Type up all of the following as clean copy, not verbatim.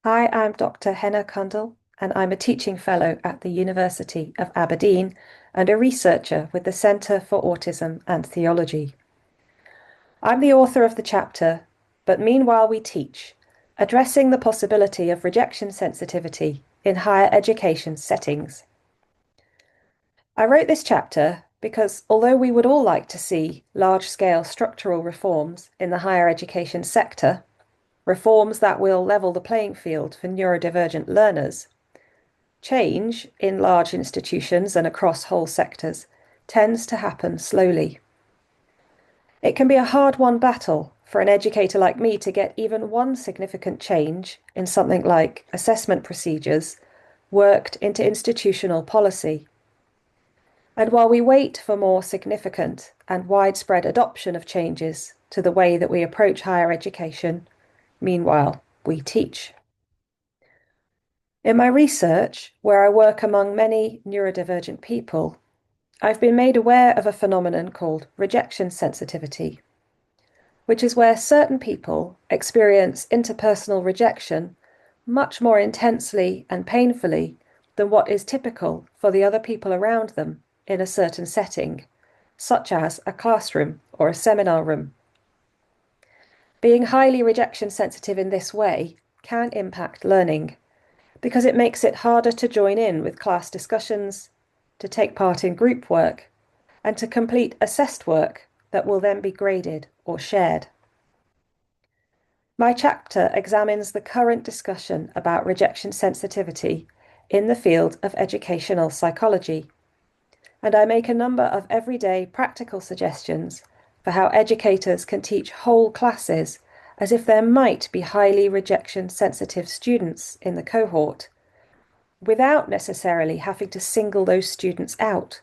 Hi, I'm Dr. Helena Cundill, and I'm a teaching fellow at the University of Aberdeen and a researcher with the Centre for Autism and Theology. I'm the author of the chapter, But Meanwhile We Teach, addressing the possibility of rejection sensitivity in higher education settings. I wrote this chapter because although we would all like to see large-scale structural reforms in the higher education sector, reforms that will level the playing field for neurodivergent learners, change in large institutions and across whole sectors tends to happen slowly. It can be a hard-won battle for an educator like me to get even one significant change in something like assessment procedures worked into institutional policy. And while we wait for more significant and widespread adoption of changes to the way that we approach higher education, meanwhile, we teach. In my research, where I work among many neurodivergent people, I've been made aware of a phenomenon called rejection sensitivity, which is where certain people experience interpersonal rejection much more intensely and painfully than what is typical for the other people around them in a certain setting, such as a classroom or a seminar room. Being highly rejection sensitive in this way can impact learning because it makes it harder to join in with class discussions, to take part in group work, and to complete assessed work that will then be graded or shared. My chapter examines the current discussion about rejection sensitivity in the field of educational psychology, and I make a number of everyday practical suggestions for how educators can teach whole classes as if there might be highly rejection sensitive students in the cohort, without necessarily having to single those students out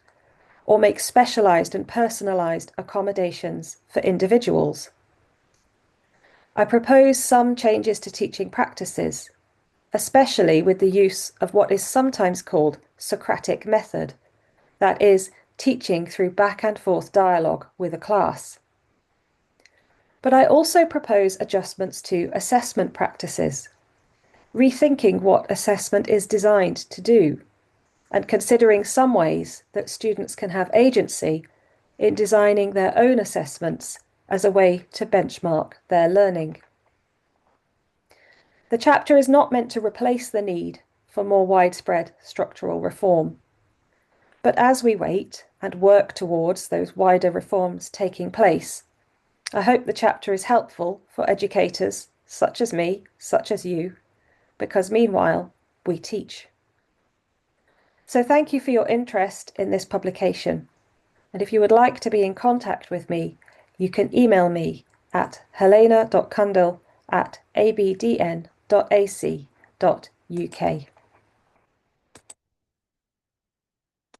or make specialised and personalised accommodations for individuals. I propose some changes to teaching practices, especially with the use of what is sometimes called Socratic method, that is, teaching through back and forth dialogue with a class. But I also propose adjustments to assessment practices, rethinking what assessment is designed to do, and considering some ways that students can have agency in designing their own assessments as a way to benchmark their learning. The chapter is not meant to replace the need for more widespread structural reform. But as we wait and work towards those wider reforms taking place, I hope the chapter is helpful for educators such as me, such as you, because meanwhile, we teach. So thank you for your interest in this publication. And if you would like to be in contact with me, you can email me at helena.cundill@abdn.ac.uk.